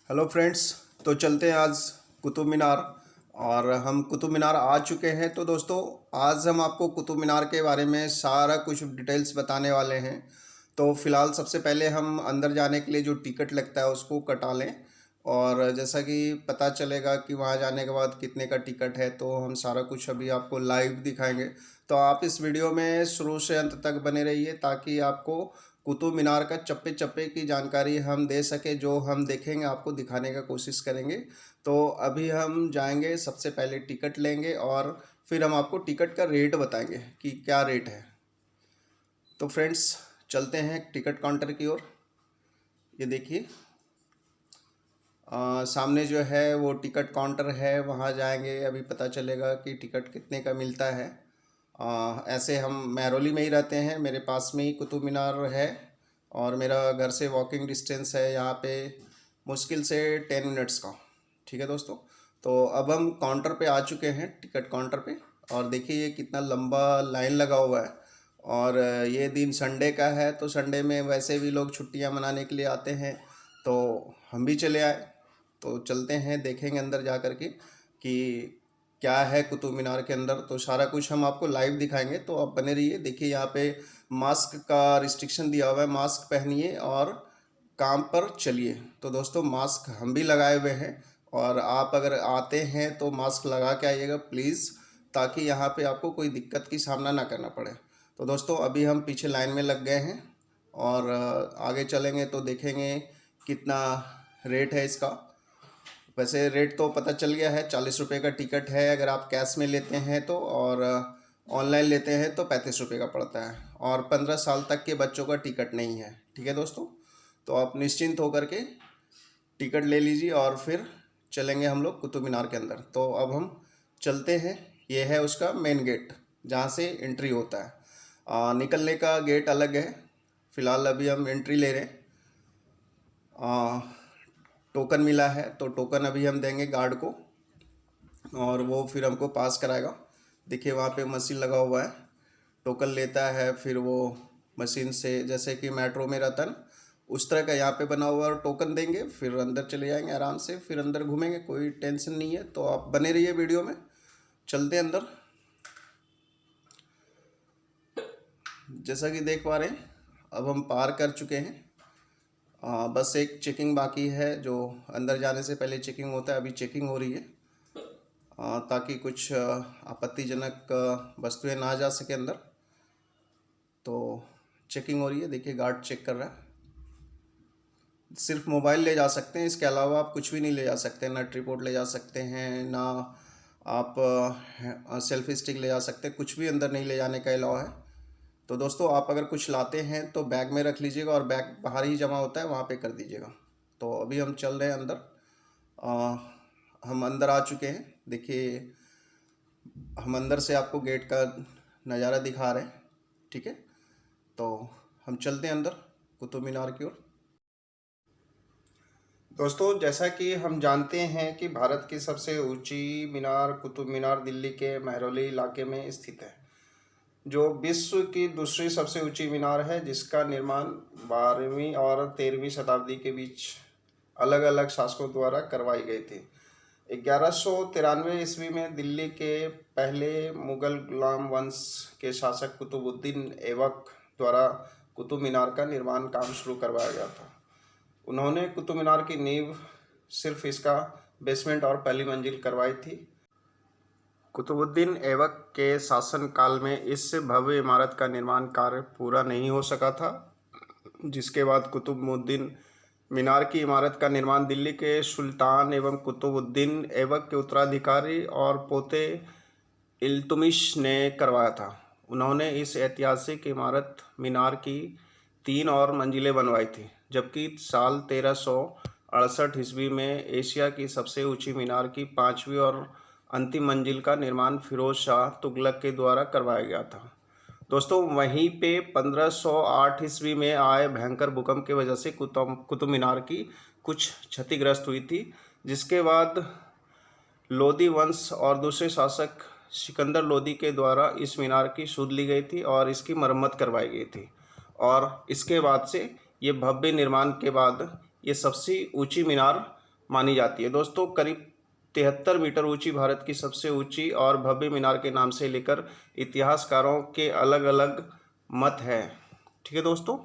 Hello friends. तो चलते हैं आज कुतुब मीनार। और हम कुतुब मीनार आ चुके हैं। तो दोस्तों, आज हम आपको कुतुब मीनार के बारे में सारा कुछ डिटेल्स बताने वाले हैं। तो फ़िलहाल सबसे पहले हम अंदर जाने के लिए जो टिकट लगता है उसको कटा लें। और जैसा कि पता चलेगा कि वहाँ जाने के बाद कितने का टिकट है, तो हम सारा कुछ अभी आपको लाइव दिखाएंगे। तो आप इस वीडियो में शुरू से अंत तक बने रहिए ताकि आपको कुतुब मीनार का चप्पे चप्पे की जानकारी हम दे सके। जो हम देखेंगे आपको दिखाने का कोशिश करेंगे। तो अभी हम जाएंगे, सबसे पहले टिकट लेंगे और फिर हम आपको टिकट का रेट बताएंगे कि क्या रेट है। तो फ्रेंड्स, चलते हैं टिकट काउंटर की ओर। ये देखिए, सामने जो है वो टिकट काउंटर है, वहाँ जाएंगे अभी पता चलेगा कि टिकट कितने का मिलता है। ऐसे हम महरौली में ही रहते हैं, मेरे पास में ही कुतुब मीनार है और मेरा घर से वॉकिंग डिस्टेंस है यहाँ पे मुश्किल से 10 मिनट्स का। ठीक है दोस्तों, तो अब हम काउंटर पे आ चुके हैं, टिकट काउंटर पे। और देखिए ये कितना लंबा लाइन लगा हुआ है। और ये दिन संडे का है, तो संडे में वैसे भी लोग छुट्टियां मनाने के लिए आते हैं, तो हम भी चले आए। तो चलते हैं, देखेंगे अंदर जा कर के कि क्या है कुतुब मीनार के अंदर। तो सारा कुछ हम आपको लाइव दिखाएंगे, तो आप बने रहिए। देखिए यहाँ पे मास्क का रिस्ट्रिक्शन दिया हुआ है, मास्क पहनिए और काम पर चलिए। तो दोस्तों, मास्क हम भी लगाए हुए हैं और आप अगर आते हैं तो मास्क लगा के आइएगा प्लीज़, ताकि यहाँ पे आपको कोई दिक्कत की सामना ना करना पड़े। तो दोस्तों, अभी हम पीछे लाइन में लग गए हैं और आगे चलेंगे तो देखेंगे कितना रेट है इसका। वैसे रेट तो पता चल गया है, 40 रुपये का टिकट है अगर आप कैश में लेते हैं तो, और ऑनलाइन लेते हैं तो 35 रुपये का पड़ता है। और 15 साल तक के बच्चों का टिकट नहीं है। ठीक है दोस्तों, तो आप निश्चिंत होकर के टिकट ले लीजिए और फिर चलेंगे हम लोग कुतुब मीनार के अंदर। तो अब हम चलते हैं, ये है उसका मेन गेट जहाँ से एंट्री होता है। निकलने का गेट अलग है। फ़िलहाल अभी हम एंट्री ले रहे हैं। टोकन मिला है, तो टोकन अभी हम देंगे गार्ड को और वो फिर हमको पास कराएगा। देखिए वहाँ पे मशीन लगा हुआ है, टोकन लेता है, फिर वो मशीन से, जैसे कि मेट्रो में रहता है ना, उस तरह का यहाँ पे बना हुआ है। और टोकन देंगे फिर अंदर चले जाएंगे आराम से, फिर अंदर घूमेंगे, कोई टेंशन नहीं है। तो आप बने रहिए वीडियो में, चलते हैं अंदर। जैसा कि देख पा रहे हैं, अब हम पार कर चुके हैं। बस एक चेकिंग बाकी है, जो अंदर जाने से पहले चेकिंग होता है, अभी चेकिंग हो रही है ताकि कुछ आपत्तिजनक वस्तुएं ना जा सके अंदर। तो चेकिंग हो रही है, देखिए गार्ड चेक कर रहा है। सिर्फ मोबाइल ले जा सकते हैं, इसके अलावा आप कुछ भी नहीं ले जा सकते। ना ट्रिपॉड ले जा सकते हैं, ना आप सेल्फी स्टिक ले जा सकते हैं, कुछ भी अंदर नहीं ले जाने का अलावा है। तो दोस्तों, आप अगर कुछ लाते हैं तो बैग में रख लीजिएगा और बैग बाहर ही जमा होता है, वहाँ पे कर दीजिएगा। तो अभी हम चल रहे हैं अंदर। हम अंदर आ चुके हैं। देखिए हम अंदर से आपको गेट का नज़ारा दिखा रहे हैं। ठीक है, तो हम चलते हैं अंदर कुतुब मीनार की ओर। दोस्तों, जैसा कि हम जानते हैं कि भारत की सबसे ऊंची मीनार कुतुब मीनार दिल्ली के महरौली इलाके में स्थित है, जो विश्व की दूसरी सबसे ऊंची मीनार है, जिसका निर्माण 12वीं और 13वीं शताब्दी के बीच अलग अलग शासकों द्वारा करवाई गई थी। 1193 ईस्वी में दिल्ली के पहले मुगल गुलाम वंश के शासक कुतुबुद्दीन ऐबक द्वारा कुतुब मीनार का निर्माण काम शुरू करवाया गया था। उन्होंने कुतुब मीनार की नींव सिर्फ इसका बेसमेंट और पहली मंजिल करवाई थी। कुतुबुद्दीन ऐबक के शासनकाल में इस भव्य इमारत का निर्माण कार्य पूरा नहीं हो सका था, जिसके बाद कुतुबुद्दीन मीनार की इमारत का निर्माण दिल्ली के सुल्तान एवं कुतुबुद्दीन ऐबक के उत्तराधिकारी और पोते इल्तुमिश ने करवाया था। उन्होंने इस ऐतिहासिक इमारत मीनार की 3 और मंजिलें बनवाई थी, जबकि साल 1368 ईस्वी में एशिया की सबसे ऊंची मीनार की 5वीं और अंतिम मंजिल का निर्माण फिरोज शाह तुगलक के द्वारा करवाया गया था। दोस्तों, वहीं पे 1508 ईस्वी में आए भयंकर भूकंप की वजह से कुतुब मीनार की कुछ क्षतिग्रस्त हुई थी, जिसके बाद लोदी वंश और दूसरे शासक सिकंदर लोदी के द्वारा इस मीनार की सुध ली गई थी और इसकी मरम्मत करवाई गई थी। और इसके बाद से ये भव्य निर्माण के बाद ये सबसे ऊंची मीनार मानी जाती है। दोस्तों, करीब 73 मीटर ऊंची भारत की सबसे ऊंची और भव्य मीनार के नाम से लेकर इतिहासकारों के अलग अलग मत हैं। ठीक है दोस्तों।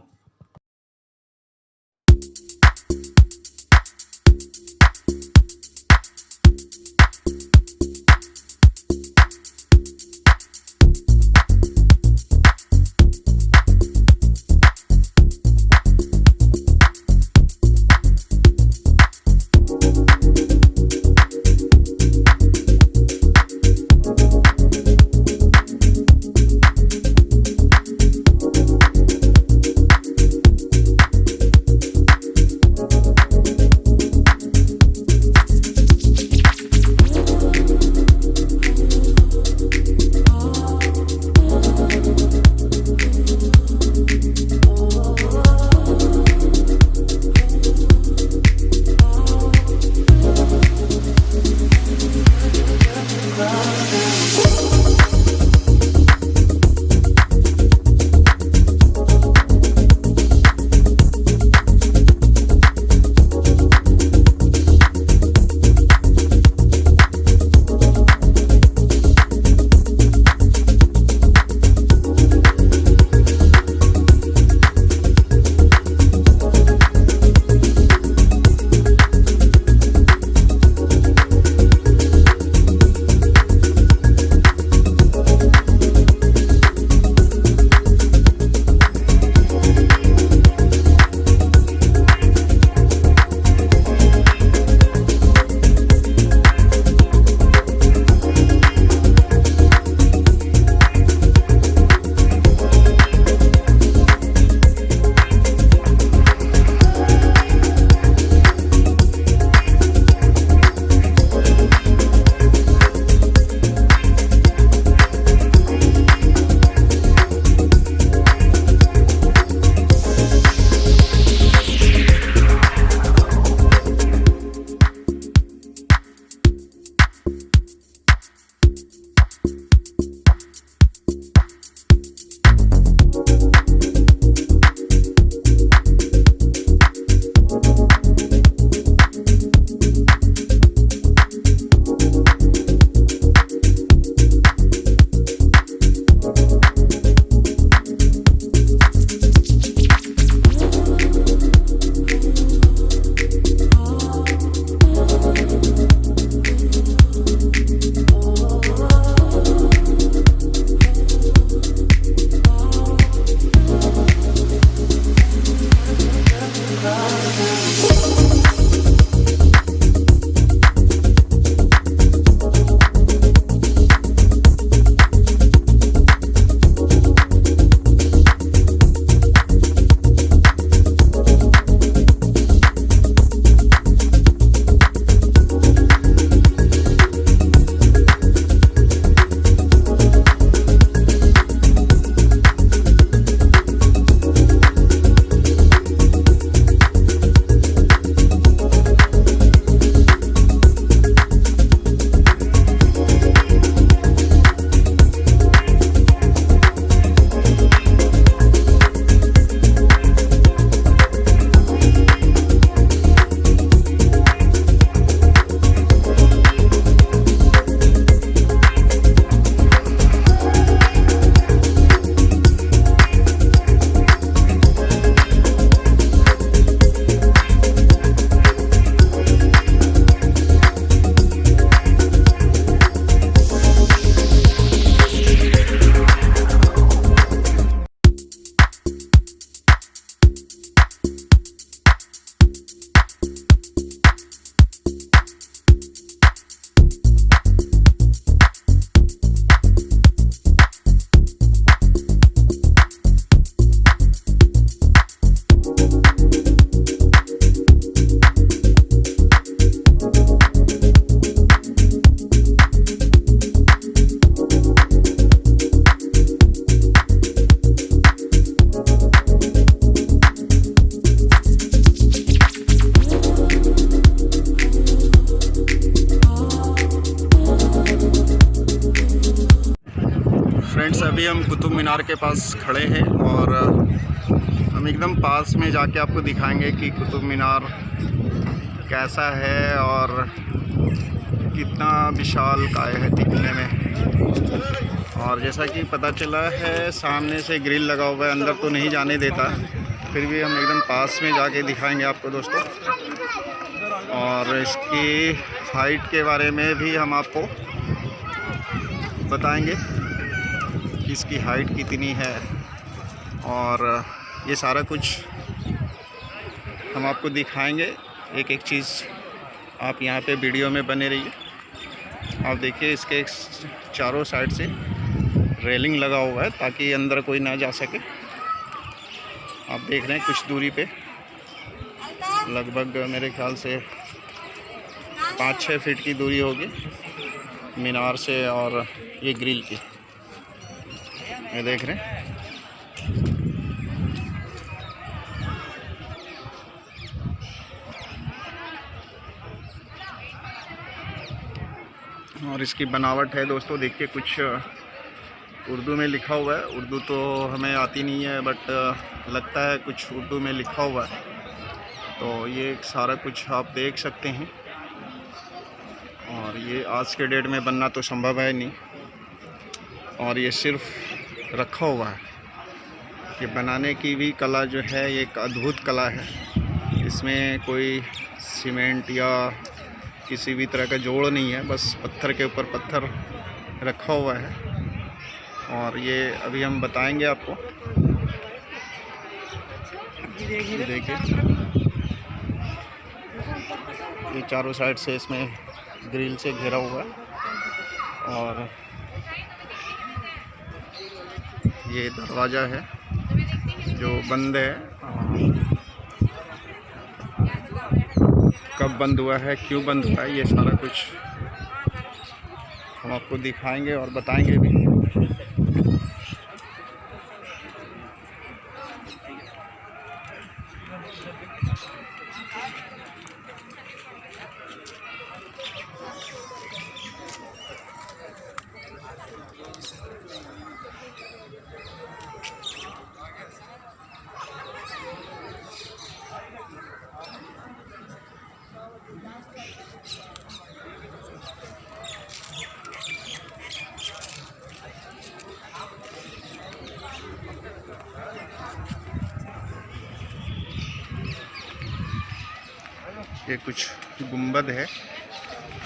फ्रेंड्स, अभी हम कुतुब मीनार के पास खड़े हैं और हम एकदम पास में जाके आपको दिखाएंगे कि कुतुब मीनार कैसा है और कितना विशाल काय है दिखने में। और जैसा कि पता चला है सामने से ग्रिल लगा हुआ है, अंदर तो नहीं जाने देता, फिर भी हम एकदम पास में जाके दिखाएंगे आपको दोस्तों। और इसकी हाइट के बारे में भी हम आपको बताएंगे कि इसकी हाइट कितनी है, और ये सारा कुछ हम आपको दिखाएंगे। एक एक चीज़ आप यहाँ पे वीडियो में बने रहिए। आप देखिए इसके चारों साइड से रेलिंग लगा हुआ है ताकि अंदर कोई ना जा सके। आप देख रहे हैं कुछ दूरी पे, लगभग मेरे ख्याल से 5-6 फीट की दूरी होगी मीनार से और ये ग्रिल की। ये देख रहे हैं। और इसकी बनावट है दोस्तों, देखिए कुछ उर्दू में लिखा हुआ है। उर्दू तो हमें आती नहीं है, बट लगता है कुछ उर्दू में लिखा हुआ है। तो ये सारा कुछ आप देख सकते हैं। और ये आज के डेट में बनना तो संभव है नहीं, और ये सिर्फ रखा हुआ है। ये बनाने की भी कला जो है ये एक अद्भुत कला है। इसमें कोई सीमेंट या किसी भी तरह का जोड़ नहीं है, बस पत्थर के ऊपर पत्थर रखा हुआ है। और ये अभी हम बताएंगे आपको। देखिए ये चारों साइड से इसमें ग्रिल से घेरा हुआ है, और ये दरवाज़ा है जो बंद है। कब बंद हुआ है, क्यों बंद हुआ है, ये सारा कुछ हम आपको दिखाएंगे और बताएंगे भी। ये कुछ गुंबद है,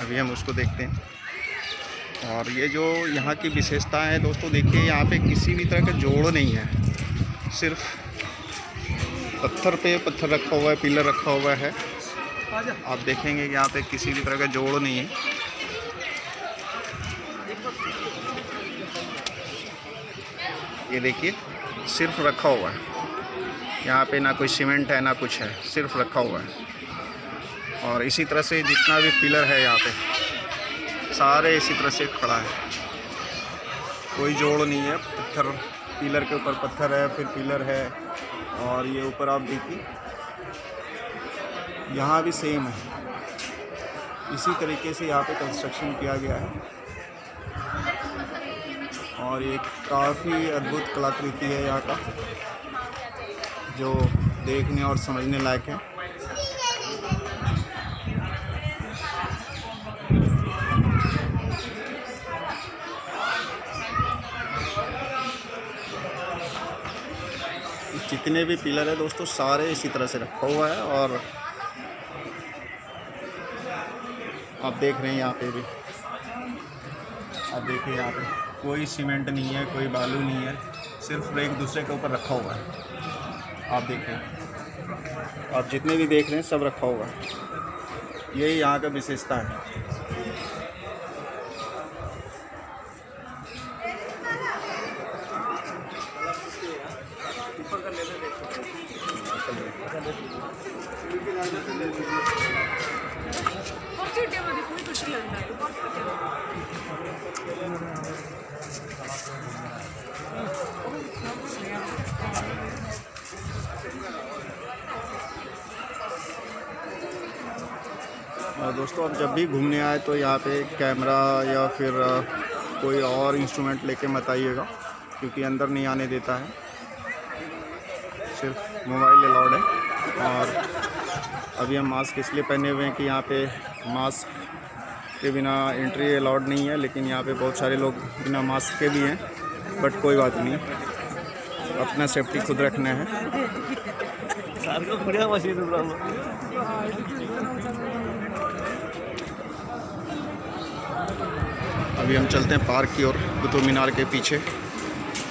अभी हम उसको देखते हैं। और ये जो यहाँ की विशेषता है दोस्तों, देखिए यहाँ पे किसी भी तरह का जोड़ नहीं है, सिर्फ पत्थर पे पत्थर रखा हुआ है, पिलर रखा हुआ है। आप देखेंगे कि यहाँ पे किसी भी तरह का जोड़ नहीं है। ये देखिए सिर्फ रखा हुआ है, यहाँ पे ना कोई सीमेंट है ना कुछ है, सिर्फ रखा हुआ है। और इसी तरह से जितना भी पिलर है यहाँ पे सारे इसी तरह से खड़ा है, कोई जोड़ नहीं है। पत्थर, पिलर के ऊपर पत्थर है, फिर पिलर है। और ये ऊपर आप देखिए यहाँ भी सेम है, इसी तरीके से यहाँ पे कंस्ट्रक्शन किया गया है। और ये काफ़ी अद्भुत कलाकृति है यहाँ का, जो देखने और समझने लायक है। जितने भी पिलर है दोस्तों सारे इसी तरह से रखा हुआ है। और आप देख रहे हैं यहाँ पे भी, आप देखिए यहाँ पे कोई सीमेंट नहीं है, कोई बालू नहीं है, सिर्फ एक दूसरे के ऊपर रखा हुआ है। आप देखिए, आप जितने भी देख रहे हैं सब रखा हुआ है। यही यहाँ का विशेषता है। दोस्तों आप जब भी घूमने आए तो यहाँ पे कैमरा या फिर कोई और इंस्ट्रूमेंट लेके मत आइएगा, क्योंकि अंदर नहीं आने देता है, सिर्फ मोबाइल अलाउड है। और अभी हम मास्क इसलिए पहने हुए हैं कि यहाँ पे मास्क के बिना एंट्री अलाउड नहीं है, लेकिन यहाँ पे बहुत सारे लोग बिना मास्क के भी हैं, बट कोई बात नहीं, अपना सेफ्टी खुद रखना है। अभी हम चलते हैं पार्क की ओर, कुतुब मीनार के पीछे।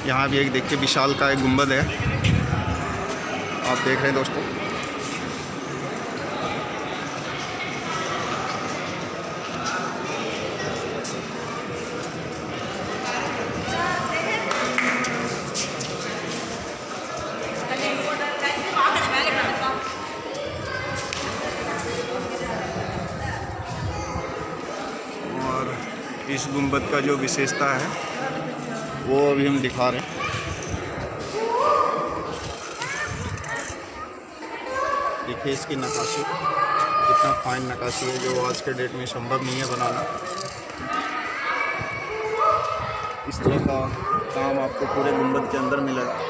यहाँ भी एक देखिए विशाल का एक गुंबद है, आप देख रहे हैं दोस्तों। इस गुंबद का जो विशेषता है वो अभी हम दिखा रहे हैं। देखिए इसकी नक्काशी, कितना फाइन नक्काशी है, जो आज के डेट में संभव नहीं है बनाना। इस तरह का काम आपको पूरे गुंबद के अंदर मिलेगा।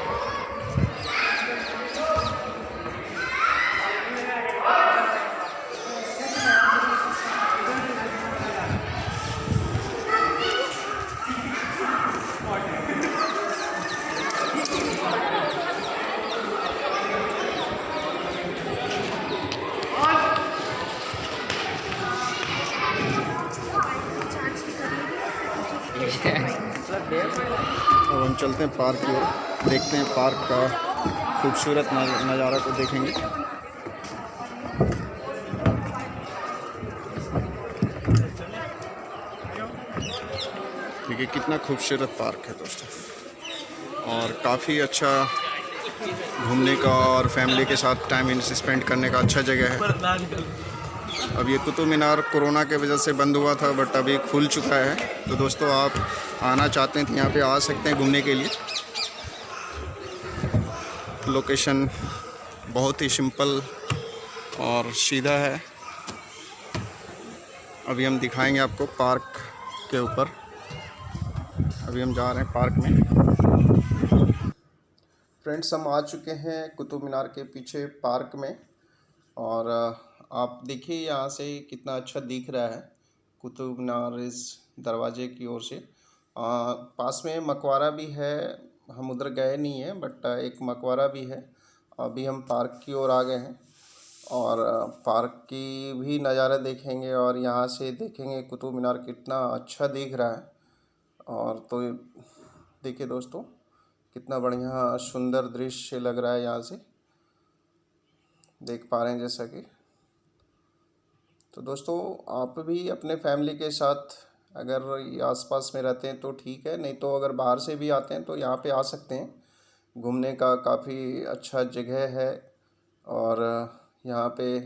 अब हम चलते हैं पार्क की ओर, देखते हैं पार्क का खूबसूरत नज़ारा को देखेंगे। देखिए कितना खूबसूरत पार्क है दोस्तों, और काफ़ी अच्छा घूमने का और फैमिली के साथ टाइम स्पेंड करने का अच्छा जगह है। अब ये कुतुब मीनार कोरोना के वजह से बंद हुआ था, बट अभी खुल चुका है। तो दोस्तों आप आना चाहते हैं तो यहाँ पे आ सकते हैं घूमने के लिए। लोकेशन बहुत ही सिंपल और सीधा है। अभी हम दिखाएंगे आपको पार्क के ऊपर। अभी हम जा रहे हैं पार्क में। फ्रेंड्स हम आ चुके हैं कुतुब मीनार के पीछे पार्क में, और आप देखिए यहाँ से कितना अच्छा दिख रहा है कुतुब मीनार इस दरवाजे की ओर से। पास में मकबरा भी है, हम उधर गए नहीं हैं, बट एक मकबरा भी है। अभी हम पार्क की ओर आ गए हैं और पार्क की भी नज़ारा देखेंगे, और यहाँ से देखेंगे कुतुब मीनार कितना अच्छा दिख रहा है। और तो देखिए दोस्तों कितना बढ़िया सुंदर दृश्य लग रहा है, यहाँ से देख पा रहे हैं जैसा कि। तो दोस्तों आप भी अपने फैमिली के साथ अगर आसपास में रहते हैं तो ठीक है, नहीं तो अगर बाहर से भी आते हैं तो यहाँ पे आ सकते हैं। घूमने का काफ़ी अच्छा जगह है, और यहाँ पे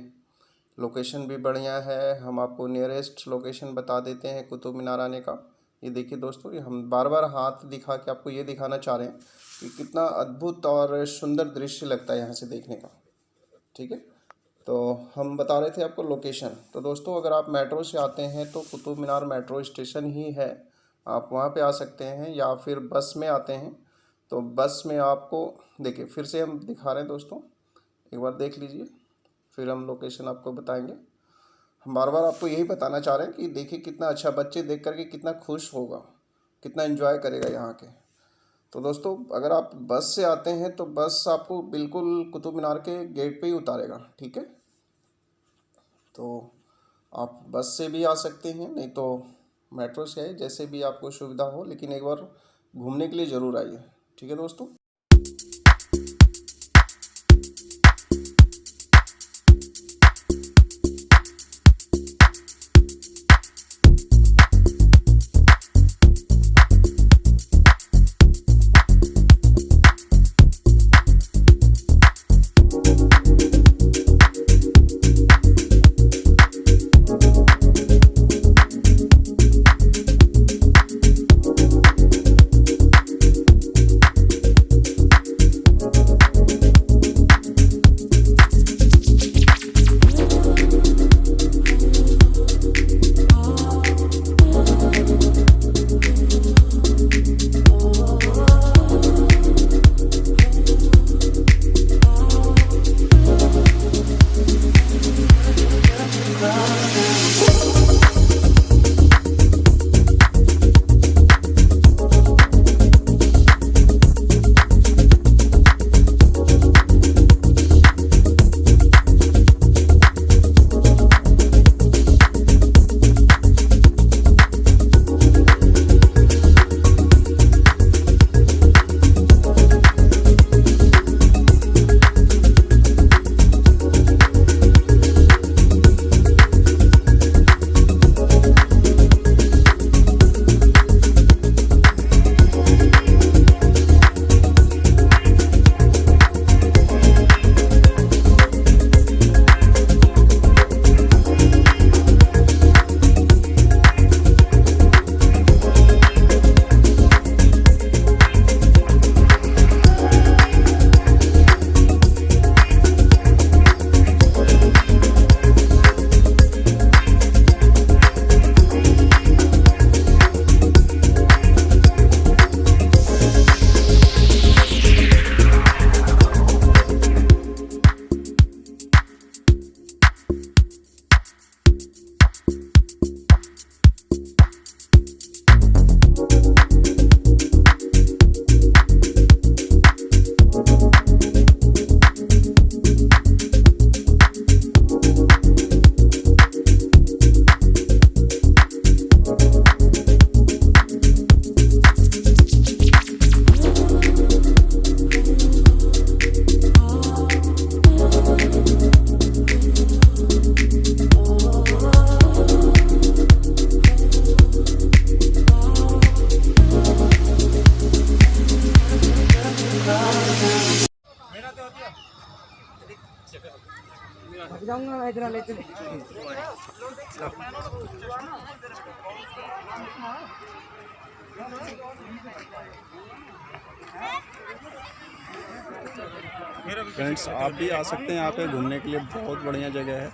लोकेशन भी बढ़िया है। हम आपको नियरेस्ट लोकेशन बता देते हैं कुतुब मीनार आने का। ये देखिए दोस्तों, ये हम बार बार हाथ दिखा के आपको ये दिखाना चाह रहे हैं कि कितना अद्भुत और सुंदर दृश्य लगता है यहाँ से देखने का। ठीक है, तो हम बता रहे थे आपको लोकेशन। तो दोस्तों अगर आप मेट्रो से आते हैं तो कुतुब मीनार मेट्रो स्टेशन ही है, आप वहाँ पे आ सकते हैं। या फिर बस में आते हैं तो बस में आपको, देखिए फिर से हम दिखा रहे हैं दोस्तों, एक बार देख लीजिए, फिर हम लोकेशन आपको बताएंगे। हम बार बार आपको यही बताना चाह रहे हैं कि देखिए कितना अच्छा, बच्चे देख करके कितना खुश होगा, कितना एंजॉय करेगा यहाँ के। तो दोस्तों अगर आप बस से आते हैं तो बस आपको बिल्कुल कुतुब मीनार के गेट पे ही उतारेगा। ठीक है, तो आप बस से भी आ सकते हैं, नहीं तो मेट्रो से है, जैसे भी आपको सुविधा हो, लेकिन एक बार घूमने के लिए ज़रूर आइए। ठीक है दोस्तों। फ्रेंड्स, आप भी आ सकते हैं यहाँ पे घूमने के लिए, बहुत बढ़िया जगह है।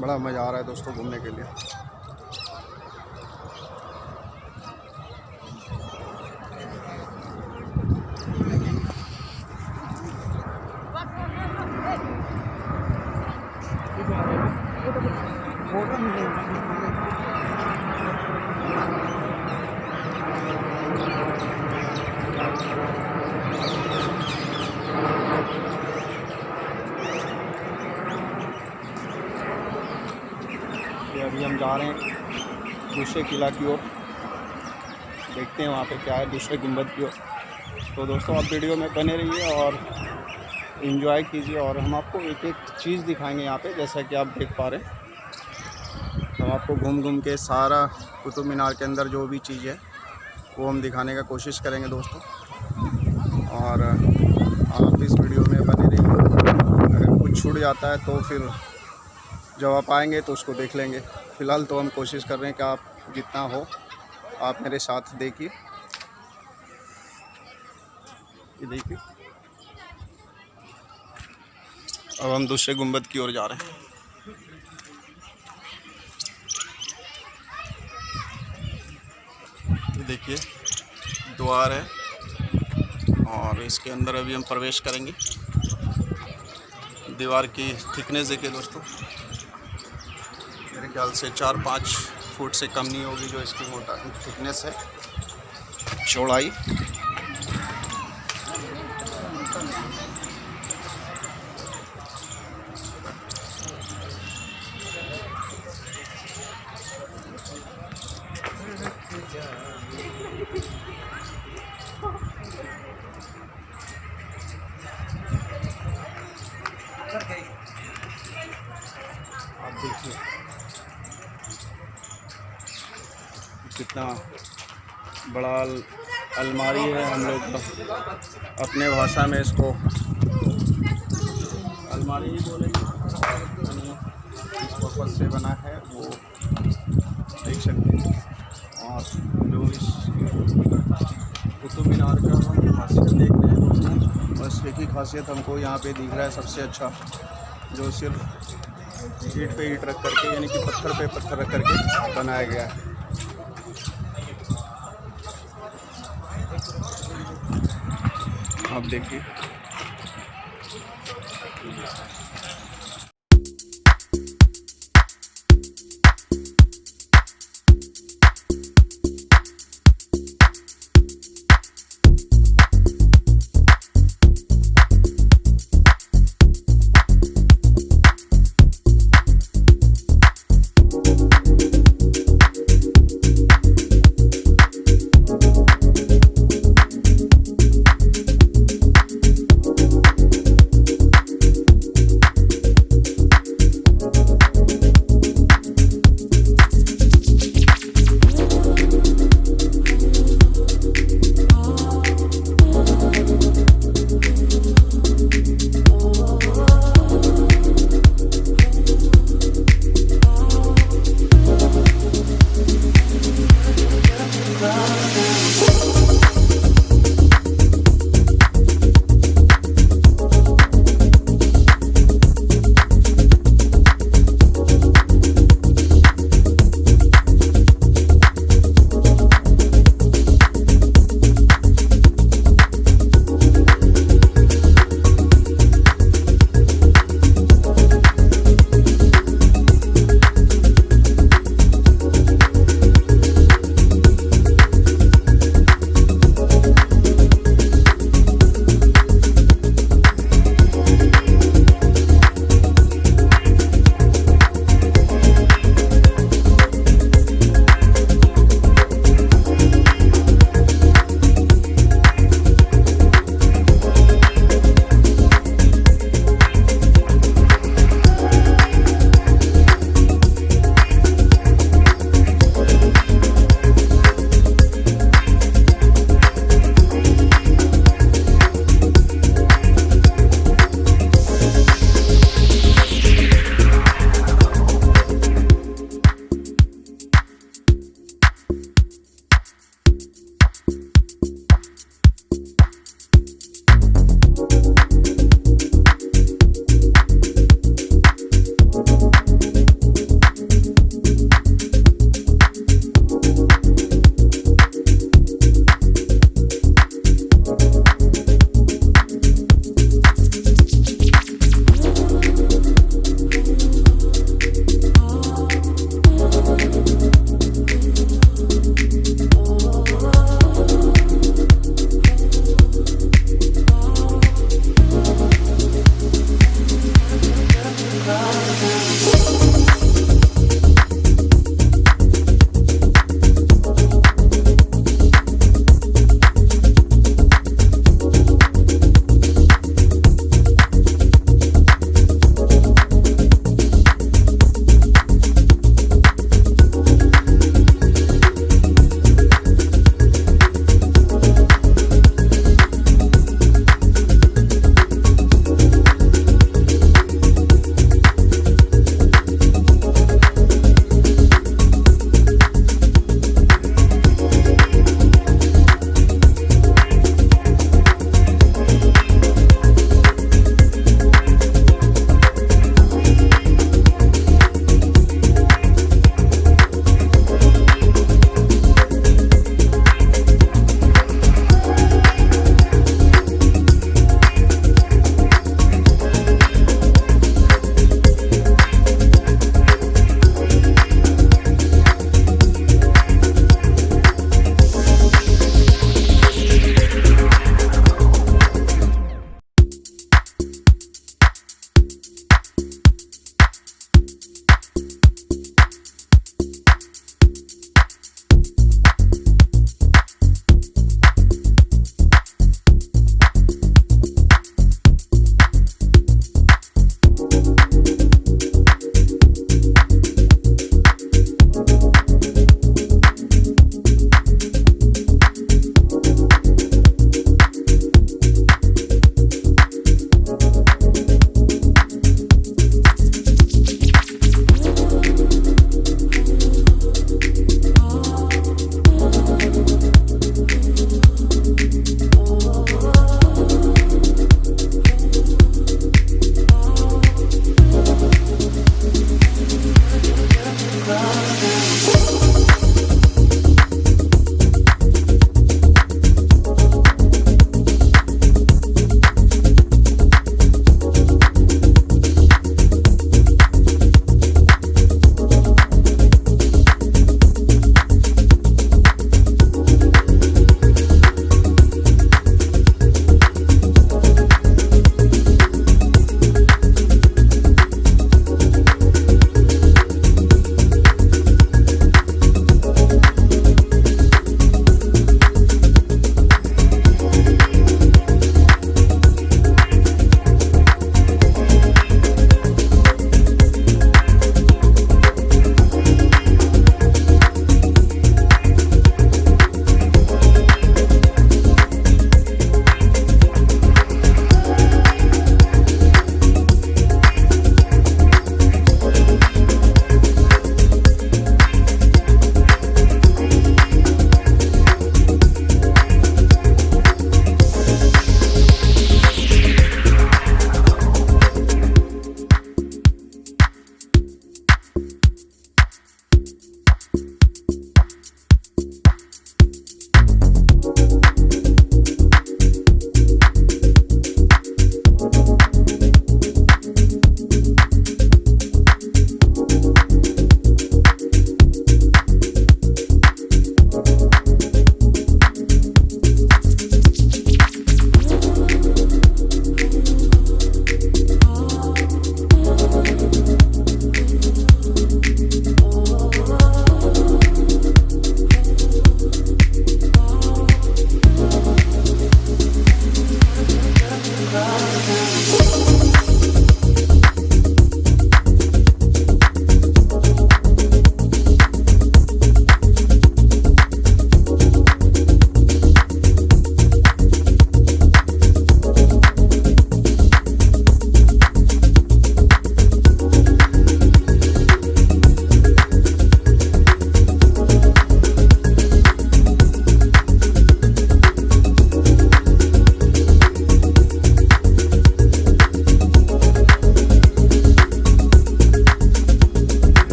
बड़ा मज़ा आ रहा है दोस्तों घूमने के लिए। अभी हम जा रहे हैं दूसरे किला की ओर, देखते हैं वहाँ पे क्या है दूसरे गुंबद की ओर। तो दोस्तों आप वीडियो में बने रहिए और एंजॉय कीजिए, और हम आपको एक एक चीज़ दिखाएंगे यहाँ पे, जैसा कि आप देख पा रहे हैं। हम आपको घूम घूम के सारा कुतुब मीनार के अंदर जो भी चीज़ है वो हम दिखाने का कोशिश करेंगे दोस्तों, और आप इस वीडियो में बने रहिए। अगर कुछ छूट जाता है तो फिर जब आप आएंगे तो उसको देख लेंगे। फ़िलहाल तो हम कोशिश कर रहे हैं कि आप जितना हो आप मेरे साथ देखिए। ये देखिए, अब हम दूसरे गुंबद की ओर जा रहे हैं। ये देखिए द्वार है, और इसके अंदर अभी हम प्रवेश करेंगे। दीवार की थिकनेस देखिए दोस्तों, मेरे ख्याल से 4-5 फुट से कम नहीं होगी जो इसकी मोटा थिकनेस है, चौड़ाई। आप देखिए कितना बड़ा अलमारी है। हम लोग अपने भाषा में इसको अलमारी ही बोलेंगे। इस पर्पज से बना है वो देख सकते हैं। और जो इस कुतुब मीनार का हम खासियत देख रहे हैं दोस्तों, बस एक ही खासियत हमको यहाँ पे दिख रहा है सबसे अच्छा, जो सिर्फ ईंट पे ईंट रख करके, यानी कि पत्थर पे पत्थर रख करके बनाया गया है। आप देखिए